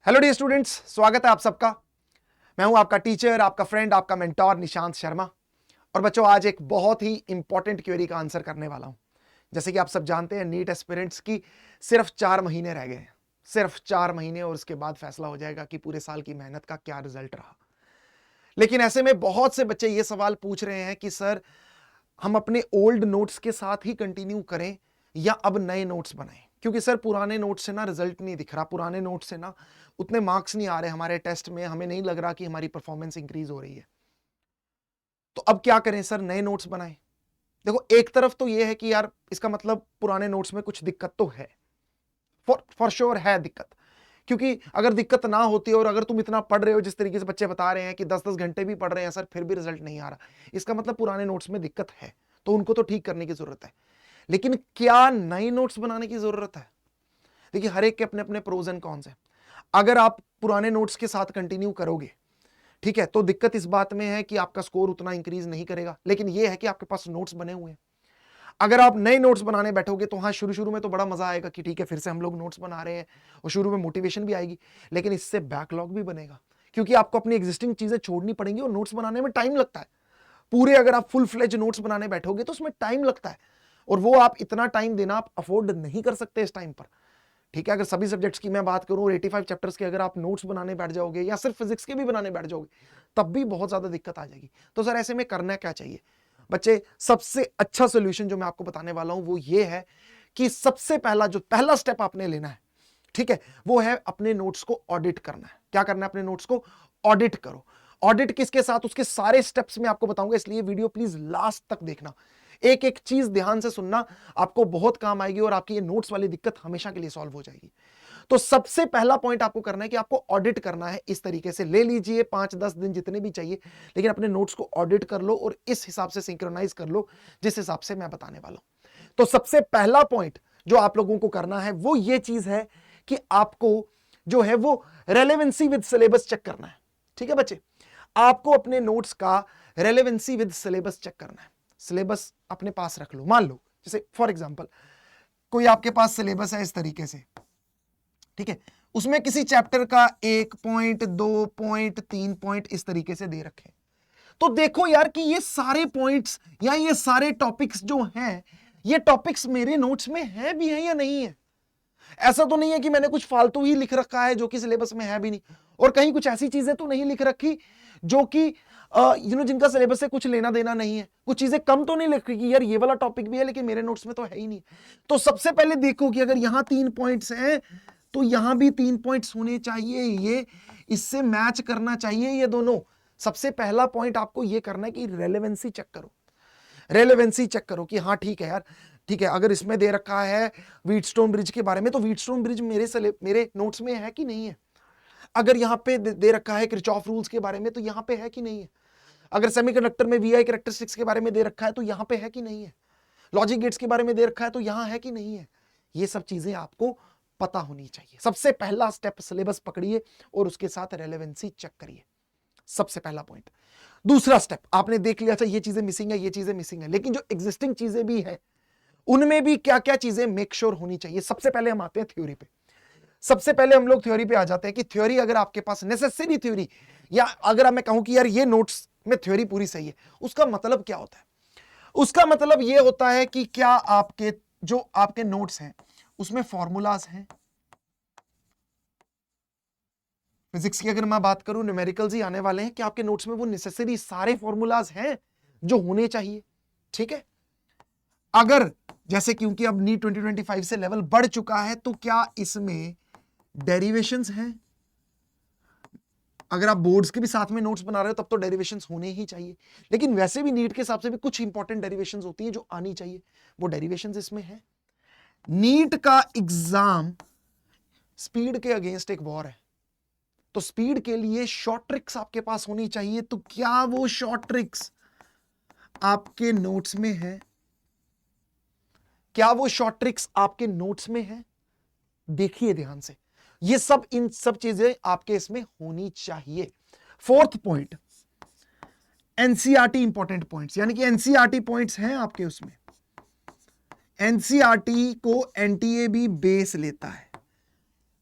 Hello dear students, स्वागत है आप सबका। मैं हूं आपका टीचर, आपका फ्रेंड, आपका मेंटोर निशांत शर्मा। और बच्चों, आज एक बहुत ही इंपॉर्टेंट क्वेरी का आंसर करने वाला हूं। जैसे कि आप सब जानते हैं, नीट एस्पिरेंट्स की सिर्फ 4 महीने रह गए हैं। सिर्फ 4 महीने, और उसके बाद फैसला हो जाएगा कि पूरे साल की मेहनत का क्या रिजल्ट रहा। लेकिन ऐसे में बहुत से बच्चे ये सवाल पूछ रहे हैं कि सर, हम अपने ओल्ड नोट्स के साथ ही कंटिन्यू करें या अब नए नोट्स बनाएं, क्योंकि सर पुराने नोट्स से ना रिजल्ट नहीं दिख रहा, पुराने नोट्स से ना उतने मार्क्स नहीं आ रहे हमारे टेस्ट में, हमें नहीं लग रहा कि हमारी परफॉर्मेंस इंक्रीज हो रही है। तो अब क्या करें सर, नए नोट्स बनाएं। देखो, एक तरफ तो यह है कि यार इसका मतलब पुराने नोट्स में कुछ दिक्कत तो है, फॉर श्योर है दिक्कत। क्योंकि अगर दिक्कत ना होती और अगर तुम इतना पढ़ रहे हो, जिस तरीके से बच्चे बता रहे हैं कि 10-10 घंटे भी पढ़ रहे हैं सर, फिर भी रिजल्ट नहीं आ रहा, इसका मतलब पुराने नोट्स में दिक्कत है, तो उनको तो ठीक करने की जरूरत है। लेकिन क्या नए नोट्स बनाने की जरूरत है? देखिए, हर एक के अपने अपने प्रोज एंड कॉन्स हैं। अगर आप पुराने नोट्स के साथ कंटिन्यू करोगे, ठीक है, तो दिक्कत इस बात में है कि आपका स्कोर उतना इंक्रीज नहीं करेगा, लेकिन यह है कि आपके पास नोट्स बने हुए हैं। अगर आप नए नोट्स बनाने बैठोगे तो हाँ, शुरू शुरू में तो बड़ा मजा आएगा कि ठीक है, फिर से हम लोग नोट्स बना रहे हैं, और शुरू में मोटिवेशन भी आएगी। लेकिन इससे बैकलॉग भी बनेगा, क्योंकि आपको अपनी एग्जिस्टिंग चीजें छोड़नी पड़ेंगी, और नोट्स बनाने में टाइम लगता है। पूरे अगर आप फुल फ्लेज नोट्स बनाने बैठोगे तो उसमें टाइम लगता है, और वो आप इतना टाइम देना आप अफोर्ड नहीं कर सकते इस टाइम पर। ठीक है, अगर सभी सब्जेक्ट्स की मैं बात करूं, 85 चैप्टर्स के अगर आप नोट्स बनाने बैठ जाओगे, या सिर्फ फिजिक्स के भी बनाने बैठ जाओगे, तब भी बहुत ज्यादा दिक्कत आ जाएगी। तो सर, ऐसे में करना क्या चाहिए बच्चे? सबसे अच्छा सोल्यूशन जो मैं आपको बताने वाला हूं वो ये है कि सबसे पहला स्टेप आपने लेना है, ठीक है, वो है अपने नोट्स को ऑडिट करना है। क्या करना है? अपने नोट्स को ऑडिट करो। ऑडिट किसके साथ? उसके सारे स्टेप्स में आपको बताऊंगा, इसलिए वीडियो प्लीज लास्ट तक देखना। एक एक चीज ध्यान से सुनना, आपको बहुत काम आएगी, और आपकी ये नोट्स वाली दिक्कत हमेशा के लिए सॉल्व हो जाएगी। तो सबसे पहला पॉइंट आपको करना है कि आपको ऑडिट करना है। इस तरीके से ले लीजिए 5-10 दिन जितने भी चाहिए, लेकिन अपने नोट्स को ऑडिट कर लो और इस हिसाब से सिंक्रोनाइज कर लो जिस हिसाब से मैं बताने वाला हूं। तो सबसे पहला पॉइंट जो आप लोगों को करना है वो ये चीज है कि आपको जो है वो रेलेवेंसी विद सिलेबस चेक करना है। ठीक है बच्चे, आपको अपने नोट्स का रेलेवेंसी विद सिलेबस चेक करना है। सिलेबस अपने पास रख लो। मान लो जैसे फॉर एग्जांपल कोई आपके पास सिलेबस है इस तरीके से, ठीक है, उसमें किसी चैप्टर का 1 पॉइंट, 2 पॉइंट, 3 पॉइंट इस तरीके से दे रखे। तो देखो यार कि ये सारे पॉइंट्स या ये सारे टॉपिक्स जो हैं, ये टॉपिक्स मेरे नोट्स में है भी है या नहीं है। ऐसा तो नहीं है कि मैंने कुछ फालतू ही लिख रखा है जो कि सिलेबस में है भी नहीं, और कहीं कुछ ऐसी चीजें तो नहीं लिख रखी जो कि जिनका सिलेबस से कुछ लेना देना नहीं है। कुछ चीजें कम तो नहीं लिख रखी यार, ये वाला टॉपिक भी है लेकिन मेरे नोट्स में तो है ही नहीं। तो सबसे पहले देखो कि अगर यहां 3 पॉइंट्स हैं तो यहां भी 3 पॉइंट्स होने चाहिए, ये इससे मैच करना चाहिए ये दोनों। सबसे पहला पॉइंट आपको ये करना है कि रेलेवेंसी चेक करो। रेलेवेंसी चेक करो कि हाँ ठीक है यार, ठीक है, अगर इसमें दे रखा है व्हीटस्टोन ब्रिज के बारे में, तो व्हीटस्टोन ब्रिज मेरे नोट्स में है कि नहीं है। अगर यहां पे दे रखा है किरचॉफ रूल्स के बारे में, तो यहां पे है कि नहीं है। अगर सेमीकंडक्टर में वीआई कैरेक्टरिस्टिक्स के बारे में दे रखा है तो यहां पे है कि नहीं है। लॉजिक गेट्स के बारे में दे रखा है तो यहां है कि नहीं है। ये सब चीजें आपको पता होनी चाहिए। सबसे पहला स्टेप सिलेबस पकड़िए और उसके साथ रेलेवेंसी चेक करिए। सबसे पहला पॉइंट। दूसरा स्टेप, आपने देख लिया था ये चीजें मिसिंग है, ये चीजें मिसिंग है, लेकिन जो एग्जिस्टिंग चीजें भी है उनमें भी क्या क्या चीजें मेक श्योर होनी चाहिए। सबसे पहले हम आते हैं थ्योरी पे। सबसे पहले हम लोग थ्योरी पे आ जाते हैं कि थ्योरी अगर आपके पास नेसेसरी थ्योरी, या अगर मैं कहूं कि यार ये नोट्स में थ्योरी पूरी सही है, उसका मतलब क्या होता है? उसका मतलब ये होता है कि क्या आपके जो आपके नोट्स हैं उसमें फॉर्मूलाज हैं। फिजिक्स की अगर मैं बात करूं, न्यूमेरिकल्स ही आने वाले हैं, कि आपके नोट्स में वो नेसेसरी सारे फॉर्मूलाज हैं जो होने चाहिए। ठीक है, अगर जैसे क्योंकि अब नीट 2025 से लेवल बढ़ चुका है, तो क्या इसमें डेरिवेशंस हैं? अगर आप बोर्ड्स के भी साथ में नोट्स बना रहे हो तब तो डेरिवेशंस होने ही चाहिए, लेकिन वैसे भी नीट के हिसाब से भी कुछ इंपॉर्टेंट डेरिवेशंस होती हैं जो आनी चाहिए, वो डेरिवेशंस इसमें है। नीट का एग्जाम स्पीड के अगेंस्ट एक वॉर है, तो स्पीड के लिए शॉर्ट ट्रिक्स आपके पास होनी चाहिए। तो क्या वो शॉर्ट ट्रिक्स आपके नोट्स में है? क्या वो शॉर्ट ट्रिक्स आपके नोट्स में है? देखिए ध्यान से, ये सब इन सब चीजें आपके इसमें होनी चाहिए। Fourth point, NCERT important points, यानी कि एनसीईआरटी पॉइंट्स हैं आपके उसमें। एनसीईआरटी को एनटीए भी बेस लेता है।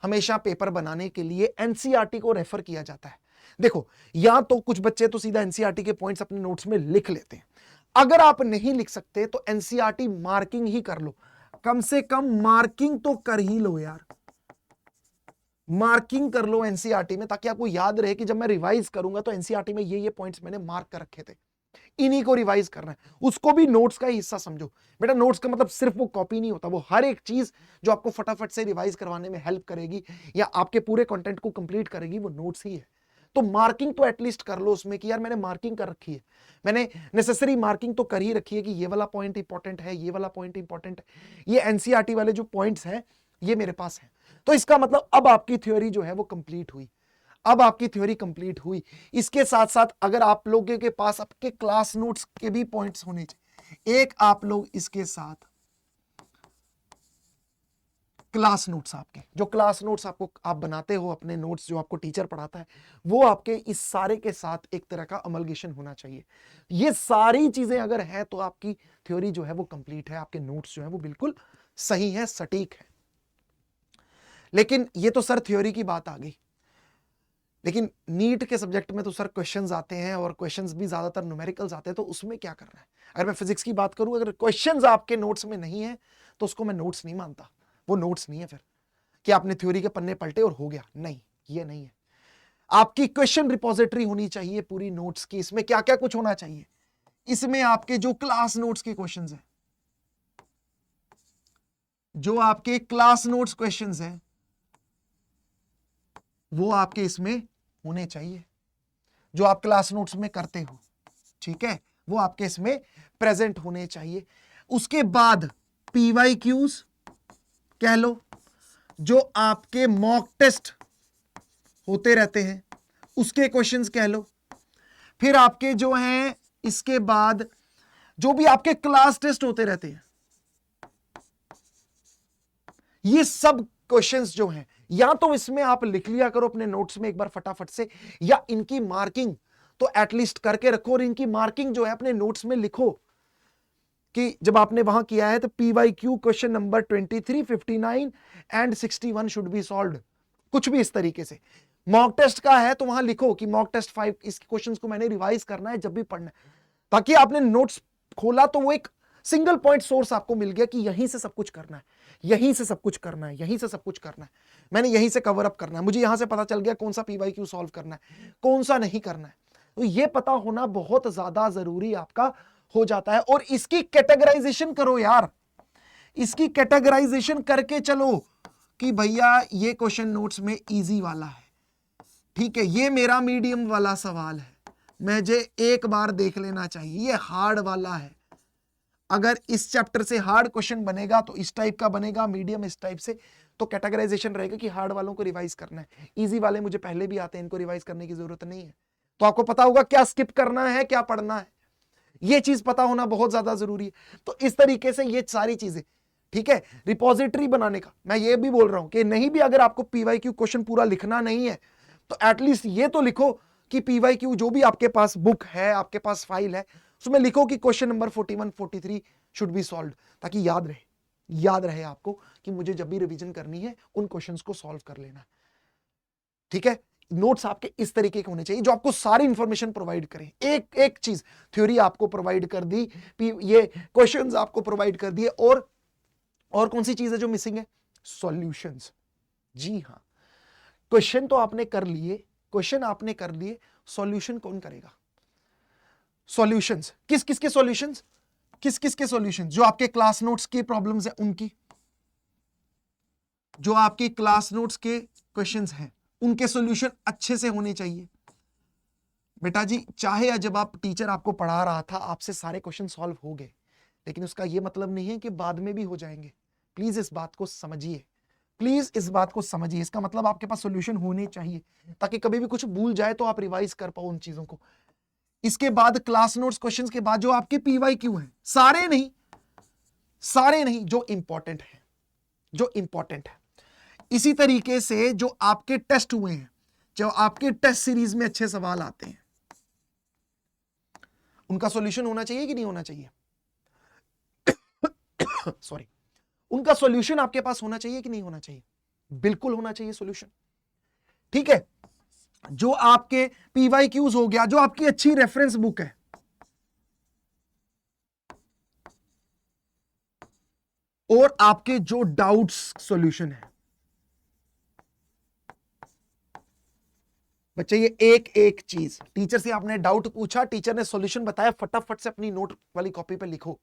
हमेशा पेपर बनाने के लिए एनसीईआरटी को रेफर किया जाता है। देखो, या तो कुछ बच्चे तो सीधा एनसीईआरटी के पॉइंट्स अपने नोट्स में लिख लेते हैं, अगर आप नहीं लिख सकते तो एनसीईआरटी मार्किंग ही कर लो, कम से कम मार्किंग तो कर ही लो यार, मार्किंग कर लो एनसीईआरटी में, ताकि आपको याद रहे कि जब मैं रिवाइज करूंगा तो एनसीईआरटी में ये पॉइंट्स मैंने मार्क कर रखे थे, इन्हीं को रिवाइज करना है। उसको भी नोट्स का ही हिस्सा समझो बेटा। नोट्स का मतलब सिर्फ वो कॉपी नहीं होता, वो हर एक चीज जो आपको फटाफट से रिवाइज करवाने में हेल्प करेगी या आपके पूरे कंटेंट को कंप्लीट करेगी, वो नोट्स ही है। तो मार्किंग तो एटलीस्ट कर लो उसमें कि यार मैंने मार्किंग कर रखी है, मैंने नेसेसरी मार्किंग तो कर ही रखी है कि ये वाला पॉइंट इंपॉर्टेंट है, ये वाला पॉइंट इंपॉर्टेंट है, ये एनसीईआरटी वाले जो पॉइंट्स हैं ये मेरे पास है। तो इसका मतलब अब आपकी थ्योरी जो है वो कंप्लीट हुई, अब आपकी थ्योरी कंप्लीट हुई। इसके साथ साथ अगर आप लोगों के पास आपके क्लास नोट्स के भी पॉइंट्स होने चाहिए, एक आप लोग इसके साथ क्लास नोट्स, आपके जो क्लास नोट्स आपको आप बनाते हो, अपने नोट्स जो आपको टीचर पढ़ाता है, वो आपके इस सारे के साथ एक तरह का अमलगेशन होना चाहिए। ये सारी चीजें अगर है तो आपकी थ्योरी जो है वो कंप्लीट है, आपके नोट्स जो है वो बिल्कुल सही है, सटीक है। लेकिन ये तो सर थ्योरी की बात आ गई, लेकिन नीट के सब्जेक्ट में तो सर क्वेश्चंस आते हैं और क्वेश्चंस भी ज्यादातर न्यूमेरिकल्स आते हैं, तो उसमें क्या करना है? अगर मैं फिजिक्स की बात करूं, अगर क्वेश्चंस आपके नोट्स में नहीं है तो उसको मैं नोट्स नहीं मानता, वो नोट्स नहीं है फिर कि आपने थ्योरी के पन्ने पलटे और हो गया, नहीं, ये नहीं है। आपकी क्वेश्चन रिपोजिटरी होनी चाहिए पूरी नोट्स की। इसमें क्या क्या कुछ होना चाहिए? इसमें आपके जो क्लास नोट्स के क्वेश्चंस हैं, जो आपके क्लास नोट्स क्वेश्चंस हैं, वो आपके इसमें होने चाहिए, जो आप क्लास नोट्स में करते हो, ठीक है, वो आपके इसमें प्रेजेंट होने चाहिए। उसके बाद पीवाईक्यूज कह लो, जो आपके मॉक टेस्ट होते रहते हैं उसके क्वेश्चंस कह लो। फिर आपके जो हैं इसके बाद जो भी आपके क्लास टेस्ट होते रहते हैं, ये सब क्वेश्चंस जो हैं, या तो इसमें आप लिख लिया करो अपने नोट्स में एक बार फटाफट से, या इनकी मार्किंग तो एटलीस्ट करके रखो, और इनकी मार्किंग जो है अपने नोट्स में लिखो कि जब आपने वहां किया है तो PYQ question number 23, 59 and 61 should be solved, कुछ भी इस तरीके से। मॉक टेस्ट का है तो वहां लिखो कि मॉक टेस्ट 5 इस क्वेश्चंस को मैंने रिवाइज करना है जब भी पढ़ना है, ताकि आपने नोट्स खोला तो वो एक सिंगल पॉइंट सोर्स आपको मिल गया कि यहीं से सब कुछ करना है, यहीं से सब कुछ करना है, यहीं से सब कुछ करना है, मैंने यहीं से कवर अप करना है, मुझे यहां से पता चल गया कौन सा पीवाईक्यू सॉल्व करना है, कौन सा नहीं करना है। तो ये पता होना बहुत ज्यादा जरूरी आपका हो जाता है। और इसकी कैटेगराइजेशन करो यार, इसकी कैटेगराइजेशन करके चलो कि भैया ये क्वेश्चन नोट्स में इजी वाला है, ठीक है, ये मेरा मीडियम वाला सवाल है, मुझे एक बार देख लेना चाहिए, ये हार्ड वाला है, अगर इस चैप्टर से हार्ड क्वेश्चन बनेगा तो इस टाइप का बनेगा, मीडियम इस टाइप से, तो कैटेगराइजेशन रहेगा कि हार्ड वालों को रिवाइज करना है, इजी वाले मुझे पहले भी आते हैं, इनको रिवाइज करने की जरूरत नहीं है। तो आपको पता होगा क्या स्किप करना है, क्या पढ़ना है, ये चीज पता होना बहुत ज्यादा जरूरी है। तो इस तरीके से ये सारी चीजें, ठीक है, रिपोजिटरी बनाने का मैं ये भी बोल रहा हूं कि नहीं भी अगर आपको पीवाईक्यू क्वेश्चन पूरा लिखना नहीं है तो एटलीस्ट ये तो लिखो कि पीवाईक्यू जो भी आपके पास बुक है, आपके पास फाइल है, उसमें लिखो कि question number 41, 43 should be solved, ताकि याद रहे आपको कि मुझे जब भी रिवीजन करनी है उन क्वेश्चंस को सॉल्व कर लेना है, ठीक है। नोट्स आपके इस तरीके के होने चाहिए जो आपको सारी इंफॉर्मेशन प्रोवाइड करें, एक एक चीज, थ्योरी आपको प्रोवाइड कर दी, ये क्वेश्चंस आपको प्रोवाइड कर दिए, और कौन सी चीज है जो मिसिंग है? सॉल्यूशंस। जी हाँ, क्वेश्चन तो आपने कर लिए, क्वेश्चन आपने कर लिए, सॉल्यूशन कौन करेगा? सॉल्यूशंस किस किस के सॉल्यूशंस, किस किस के सॉल्यूशंस? जो आपके क्लास नोट्स के प्रॉब्लम्स है उनकी, जो आपके क्लास नोट्स के क्वेश्चंस हैं उनके सॉल्यूशन अच्छे से होने चाहिए। बेटा जी, चाहे जब आप टीचर आपको पढ़ा रहा था आपसे सारे क्वेश्चन सॉल्व हो गए, लेकिन उसका यह मतलब नहीं है कि बाद में भी हो जाएंगे। प्लीज इस बात को समझिए, प्लीज इस बात को समझिए, इसका मतलब आपके पास सॉल्यूशन होने चाहिए ताकि कभी भी कुछ भूल जाए तो आप रिवाइज कर पाओ उन चीजों को। इसके बाद क्लास नोट्स क्वेश्चंस के बाद जो आपके पीवाईक्यू हैं, सारे नहीं, जो इंपॉर्टेंट है, जो इंपॉर्टेंट है। इसी तरीके से जो आपके टेस्ट हुए हैं, जो आपके टेस्ट सीरीज में अच्छे सवाल आते हैं, उनका सॉल्यूशन होना चाहिए कि नहीं होना चाहिए? सॉरी, उनका सॉल्यूशन आपके पास होना चाहिए कि नहीं होना चाहिए? बिल्कुल होना चाहिए सॉल्यूशन। ठीक है, जो आपके पीवाईक्यूज हो गया, जो आपकी अच्छी रेफरेंस बुक है, और आपके जो डाउट्स सॉल्यूशन है, बच्चे ये एक एक चीज, टीचर से आपने डाउट पूछा, टीचर ने सॉल्यूशन बताया, फटाफट से अपनी नोट वाली कॉपी पे लिखो,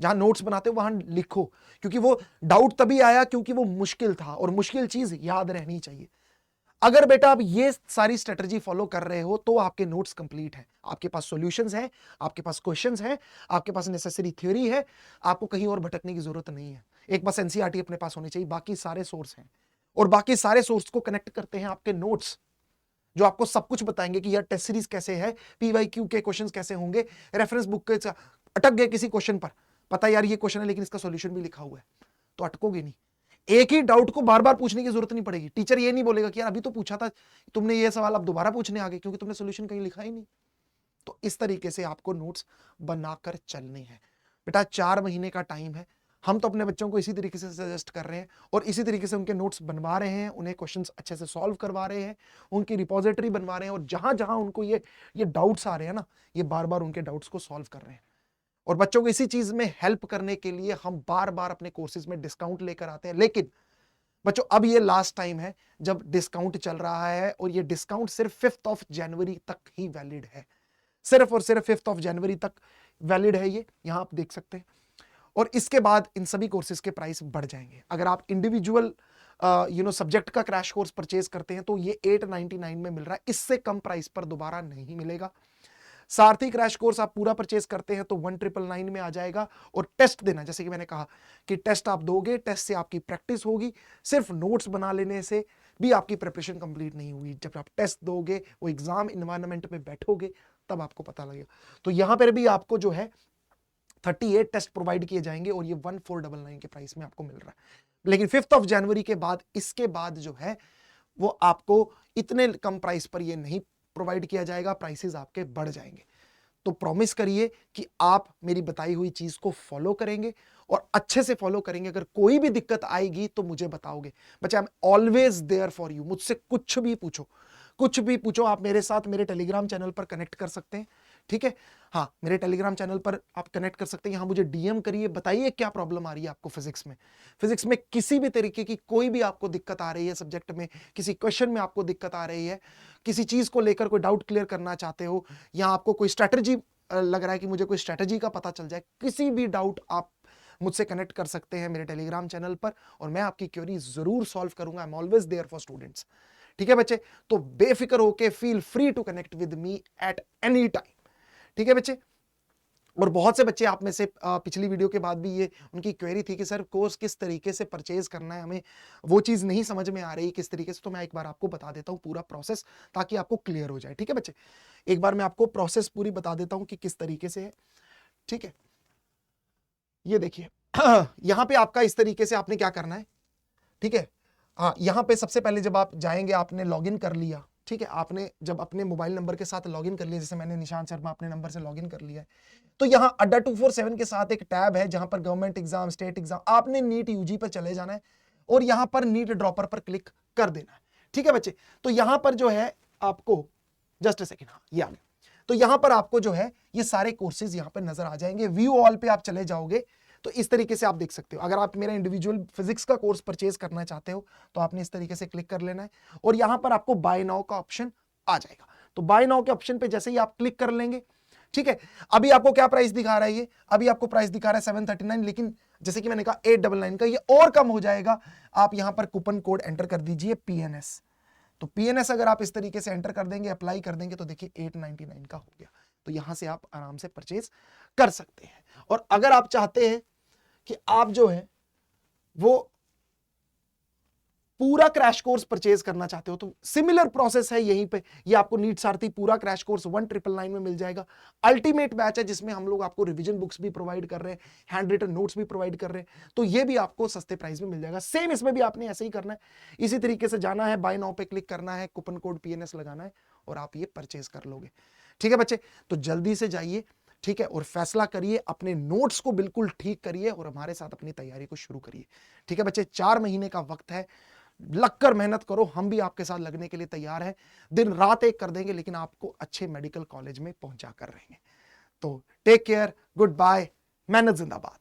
जहां नोट्स बनाते हो वहां लिखो, क्योंकि वो डाउट तभी आया क्योंकि वो मुश्किल था, और मुश्किल चीज याद रहनी चाहिए। अगर बेटा आप ये सारी स्ट्रेटजी फॉलो कर रहे हो तो आपके नोट्स कंप्लीट हैं, आपके पास सॉल्यूशंस हैं, आपके पास क्वेश्चंस हैं, आपके पास नेसेसरी थ्योरी है, आपको कहीं और भटकने की जरूरत नहीं है। एक बस एनसीईआरटी अपने पास होनी चाहिए, बाकी सारे सोर्स हैं, और बाकी सारे सोर्स को कनेक्ट करते हैं आपके नोट्स, जो आपको सब कुछ बताएंगे कि यार टेस्ट सीरीज कैसे है, पीवाईक्यू के क्वेश्चंस कैसे होंगे, रेफरेंस बुक के अटक गए किसी क्वेश्चन पर, पता यार ये क्वेश्चन है लेकिन इसका सॉल्यूशन भी लिखा हुआ है, तो अटकोगे नहीं। एक ही डाउट को बार बार पूछने की जरूरत नहीं पड़ेगी, टीचर ये नहीं बोलेगा कि यार अभी तो पूछा था तुमने ये सवाल, अब दोबारा पूछने आ गए क्योंकि तुमने सॉल्यूशन कहीं लिखा ही नहीं। तो इस तरीके से आपको नोट्स बनाकर चलने हैं। बेटा 4 महीने का टाइम है, हम तो अपने बच्चों को इसी तरीके से सजेस्ट कर रहे हैं और इसी तरीके से उनके नोट्स बनवा रहे हैं, उन्हें क्वेश्चंस अच्छे से सॉल्व करवा रहे हैं, उनकी रिपोजिटरी बनवा रहे हैं, और जहां जहां उनको ये डाउट्स आ रहे हैं ना, ये बार बार उनके डाउट्स को सॉल्व कर रहे हैं। और बच्चों को इसी चीज में हेल्प करने के लिए हम बार बार अपने कोर्सेज में डिस्काउंट लेकर आते हैं। लेकिन बच्चों अब ये लास्ट टाइम है जब डिस्काउंट चल रहा है, और ये डिस्काउंट सिर्फ 5 जनवरी तक ही वैलिड है, सिर्फ और सिर्फ 5 जनवरी तक वैलिड है, ये यहां आप देख सकते हैं। और इसके बाद इन सभी कोर्सेज के प्राइस बढ़ जाएंगे। अगर आप इंडिविजुअल सब्जेक्ट का क्रैश कोर्स परचेज करते हैं तो ये 899 में मिल रहा है, इससे कम प्राइस पर दोबारा नहीं मिलेगा। सारथी क्रैश कोर्स आप पूरा परचेज करते हैं तो 1999 में आ जाएगा, और टेस्ट देना, जैसे कि मैंने कहा कि टेस्ट आप दोगे, टेस्ट से आपकी प्रैक्टिस होगी, सिर्फ नोट्स बना लेने से भी आपकी प्रिपरेशन कंप्लीट नहीं हुई। जब आप टेस्ट दोगे, वो एग्जाम इन्वायरमेंट में बैठोगे, तब आपको पता लगेगा। तो यहां पर भी आपको जो है 38 टेस्ट प्रोवाइड किए जाएंगे, और ये 1499 के प्राइस में आपको मिल रहा है। लेकिन 5 जनवरी के बाद, इसके बाद जो है वो आपको इतने कम प्राइस पर ये नहीं प्रोवाइड किया जाएगा, प्राइसेस आपके बढ़ जाएंगे। तो प्रॉमिस करिए कि आप मेरी बताई हुई चीज को फॉलो करेंगे, और अच्छे से फॉलो करेंगे। अगर कोई भी दिक्कत आएगी तो मुझे बताओगे। बच्चे I am always there for you, मुझसे कुछ भी पूछो, कुछ भी पूछो। आप मेरे साथ मेरे टेलीग्राम चैनल पर कनेक्ट कर सकते हैं, ठीक है। हाँ, मेरे टेलीग्राम चैनल पर आप कनेक्ट कर सकते हैं, यहाँ मुझे डीएम करिए, बताइए क्या प्रॉब्लम आ रही है आपको फिजिक्स में किसी भी तरीके की कोई भी आपको दिक्कत आ रही है, सब्जेक्ट में किसी क्वेश्चन में आपको दिक्कत आ रही है, किसी चीज को लेकर कोई डाउट क्लियर करना चाहते हो, या आपको कोई स्ट्रैटेजी लग रहा है कि मुझे कोई स्ट्रैटेजी का पता चल जाए, किसी भी डाउट आप मुझसे कनेक्ट कर सकते हैं मेरे टेलीग्राम चैनल पर, और मैं आपकी क्वेरी जरूर सॉल्व करूंगा। I am always there for students, ठीक है बच्चे। तो बेफिक्र होके feel free to connect with me at any time, ठीक है बच्चे। और बहुत से बच्चे आप में से पिछली वीडियो के बाद भी ये उनकी क्वेरी थी कि सर कोर्स किस तरीके से परचेज करना है, हमें वो चीज़ नहीं समझ में आ रही किस तरीके से। तो मैं एक बार आपको बता देता हूँ पूरा प्रोसेस, ताकि आपको क्लियर हो जाए, ठीक है बच्चे। एक बार मैं आपको प्रोसेस पूरी बता देता हूँ कि किस तरीके से है, ठीक है। ये देखिए यहाँ पे आपका इस तरीके से आपने क्या करना है, ठीक है। हाँ, यहाँ पे सबसे पहले जब आप जाएंगे, आपने लॉगिन कर लिया, ठीक है। आपने जब अपने मोबाइल नंबर के साथ लॉगिन कर लिया, जैसे मैंने निशांत शर्मा अपने नंबर से लॉगिन कर लिया है, तो यहाँ अड्डा 247 के साथ एक टैब है जहां पर गवर्नमेंट एग्जाम, स्टेट एग्जाम, आपने नीट यूजी पर चले जाना है, और यहां पर नीट ड्रॉपर पर क्लिक कर देना है, ठीक है बच्चे। तो यहां पर जो है आपको, जस्ट अ सेकेंड, हाँ ये आ गया। तो यहां पर आपको जो है ये सारे कोर्सेज यहां पर नजर आ जाएंगे। व्यू ऑल पे आप चले जाओगे तो इस तरीके से आप देख सकते हो। अगर आप मेरा इंडिविजुअल फिजिक्स का कोर्स परचेज करना चाहते हो तो आपने इस तरीके से क्लिक कर लेना है, और यहां पर आपको बाय नाउ का ऑप्शन आ जाएगा। तो बाय नाउ के ऑप्शन पे जैसे ही आप क्लिक कर लेंगे, ठीक है। अभी आपको क्या प्राइस दिखा रहा है, ये अभी आपको प्राइस दिखा रहा है 739, लेकिन जैसे कि मैंने कहा 899 का, ये और कम हो जाएगा। आप यहां पर कूपन कोड एंटर कर दीजिए PNS। तो PNS अगर आप इस तरीके से एंटर कर देंगे, अप्लाई कर देंगे, तो देखिए 899 का हो गया। तो यहां से आप आराम से परचेज कर सकते हैं। और अगर आप चाहते हैं कि आप जो है वो पूरा क्रैश कोर्स परचेज करना चाहते हो, तो सिमिलर प्रोसेस है यहीं पे। ये आपको नीट सारथी पूरा क्रैश कोर्स 1999 में मिल जाएगा। अल्टीमेट बैच है जिसमें हम लोग आपको रिवीजन बुक्स भी प्रोवाइड कर रहे हैं, हैंड रिटन नोट्स भी प्रोवाइड कर रहे हैं, तो ये भी आपको सस्ते प्राइस में मिल जाएगा। सेम इसमें भी आपने ऐसे ही करना है, इसी तरीके से जाना है, बाय नाउ पे क्लिक करना है, कूपन कोड PNS लगाना है, और आप ये परचेज कर लोगे, ठीक है बच्चे। तो जल्दी से जाइए, ठीक है, और फैसला करिए, अपने नोट्स को बिल्कुल ठीक करिए, और हमारे साथ अपनी तैयारी को शुरू करिए, ठीक है बच्चे। 4 महीने का वक्त है, लगकर मेहनत करो, हम भी आपके साथ लगने के लिए तैयार हैं, दिन रात एक कर देंगे, लेकिन आपको अच्छे मेडिकल कॉलेज में पहुंचा कर रहेंगे। तो टेक केयर, गुड बाय, मेहनत जिंदाबाद।